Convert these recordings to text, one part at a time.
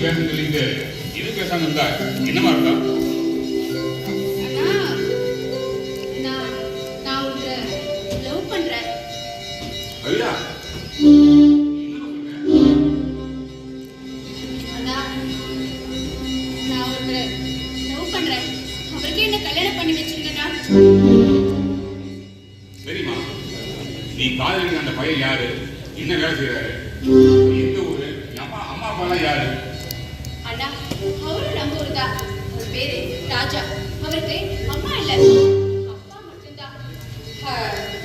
பேசன்னு சொல்லிட்டு இது பேசாம இருந்தா என்னமா இருக்கா? கவிதா சரிம்மா, நீ காதலிக்கிற அந்த பையன் யாரு? என்ன வேலை செய்யறாரு? எந்த ஊரு? அம்மா அப்பாலாம் யாரு? அண்ணா அவரு நம்ம ஊர் தான். அவர் பேரு ராஜா. அவருக்கு அம்மா இல்ல, அப்பா மட்டும்தான்.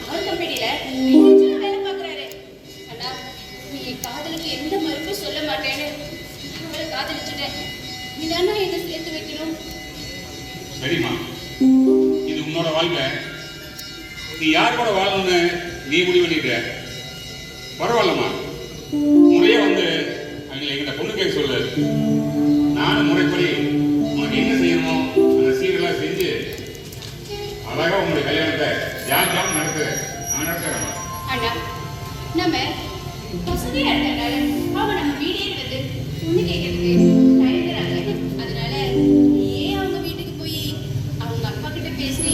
அவர் கம்பெனில வேலை பார்க்கறாரு. அண்ணா நீ காதலுக்கு எந்த மறுப்பும் சொல்ல மாட்டேன்னு அவரை காதலிச்சுட்டேன். நீதானா என்ன சேர்த்து வைக்கணும். சரிம்மா, இது உன்னோட வாழ்க்கை. நீ யார் கூட வாழணும்னு நீ முடிவு பண்ணிட்ட. பரவாயில்லம்மா, முறையா வந்து அவங்களை எங்கிட்ட பொண்ணு கேட்க சொல்லு. நானும் முறைப்படி உனக்கு என்ன செய்யணுமோ அந்த சீரெல்லாம் செஞ்சு அழகா உங்களுடைய கல்யாணத்தை ஜாம் நடத்துறேன். நான் நடத்துறேன். அண்ணா நம்ம வசதியா இருக்கனால அவன் நம்ம வீடே வந்து பொண்ணு கேட்கறதுக்கு தயங்குறாங்க. அதனால ஏன் அவங்க வீட்டுக்கு போய் அவங்க அப்பா கிட்ட பேசி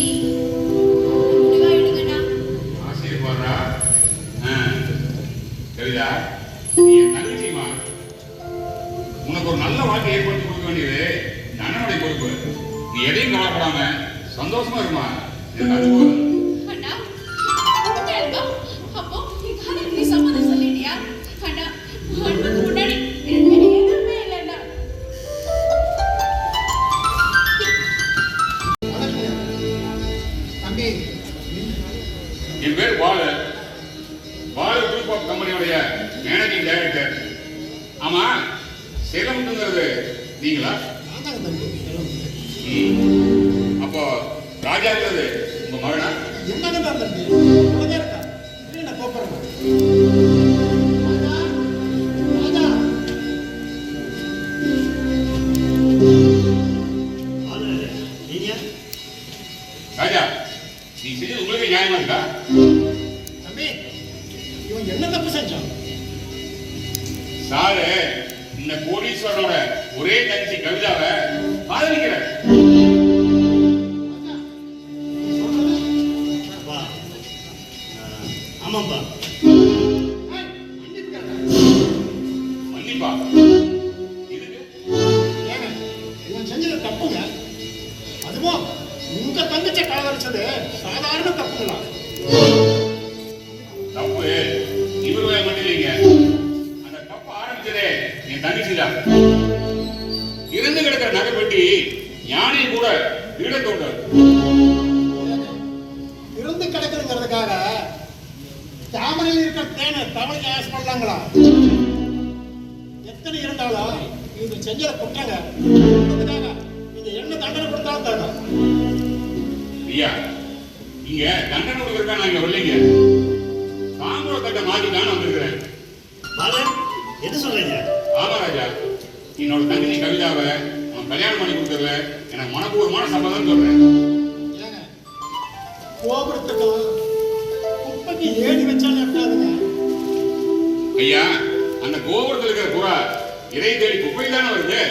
முடிவாயிடுங்கண்ணா. ஆசைப்படுறா கவிதா, நீ என் தங்கச்சிமா. உனக்கு ஒரு நல்ல வாழ்க்கை ஏற்படுத்தி கொடுக்க வேண்டியது இந்த அண்ணனுடைய பொறுப்பு. நீ எதையும் கவலைப்படாம சந்தோஷமா இருமா. எனக்கு அது போதும். அண்ணா அப்போ நீ சம்மதம் சொல்லிட்டியா? அண்ணா அன்புக்கு முன்னாடி எதுவுமே இல்லைண்ணா. என் பேர் பாலு குரூப் ஆஃப் கம்பெனியோடைய மேனேஜிங் டைரக்டர். ஆமா, சேலம்ங்கிறது நீங்களா? அப்போ ராஜாங்கிறது உங்க மகனா? ராஜா, நீ செஞ்சது உங்களுக்கு நியாயமா இருக்கா? என்ன தப்பு செஞ்சான் சாரு? இந்த கோடீஸ்வரனோட ஒரே தங்கச்சி கவிதாவை காதலிக்கிறார். ஆமாப்பா. மன்னிப்பா, இதுக்கு ஏங்க இவன் செஞ்சது தப்புங்க. அதுவும் உங்க தங்கச்ச காதலிச்சது சாதாரண தப்புங்களா? தப்பு இவருடைய மட்டும் இல்லைங்க. அந்த தப்பு ஆரம்பிச்சதே என் தங்கச்சி தான். இருந்து கிடக்கிற நகை பெட்டி ஞானி கூட திருட தோன்றாரு. இருந்து கிடக்குறதுங்கிறதுக்காக தாமரையில் இருக்கிற தேனை தவளைக்கு ஆசைப்படலாங்களா? எத்தனை இருந்தாலும் இது செஞ்சத குற்றங்க. அதுக்காக நீங்க என்ன தண்டனை கொடுத்தாலும் தரணும். ஐயா, நீங்க தண்டனை கொடுக்கறதுக்காக நான் இங்க வரலைங்க. தாம்பூல தட்டை மாத்திக்கான்னு வந்திருக்கிறேன். என்ன சொல்றீங்க? ஆமா ராஜா, என்னோட தங்கச்சி கவிதாவை அவன் கல்யாணம் பண்ணி கொடுக்கறதுல எனக்கு மனப்பூர்வமான சம்மதம் சொல்றேன். கோபுரத்துக்கும் குப்பைக்கு ஏடி வச்சாலும் எட்டாதுங்க. ஐயா, அந்த கோபுரத்தில் இருக்கிற புறா இறை தேடி குப்பை தானே வருது.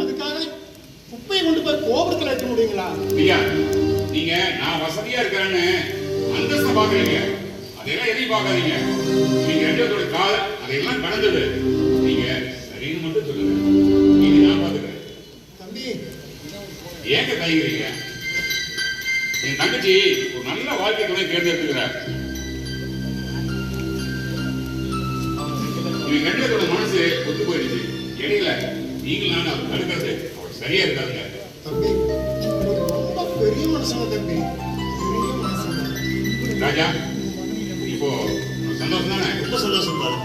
அதுக்காக குப்பையை கொண்டு போய் கோபுரத்தில் வைக்க முடியுங்களா? ஐயா, நீங்க நான் வசதியா இருக்கிறேன்னு அந்தஸ்தை பாக்குறீங்க. அதெல்லாம் எதையும் பார்க்காதீங்க. நீங்க ரெண்டு பேரோட கால் அதையெல்லாம் கடந்தது. நீங்க சரின்னு மட்டும் சொல்லுங்க, இது நான் பாத்துக்கிறேன். தம்பி ஏங்க கைகிறீங்க? என் தங்கச்சி ஒரு நல்ல வாழ்க்கை துணை தேர்ந்தெடுத்துக்கிறார். இவங்க ரெண்டு பேரோட மனசு ஒத்து போயிடுச்சு. இடையில நீங்களும் நான் தடுக்கிறது அவர் சரியா இருக்காதுங்க. தம்பி ரொம்ப பெரிய மனுஷங்க தம்பி, பெரிய மனுஷங்க. ராஜா, இப்போ சந்தோஷம் தானே? ரொம்ப சந்தோஷம் பாரு.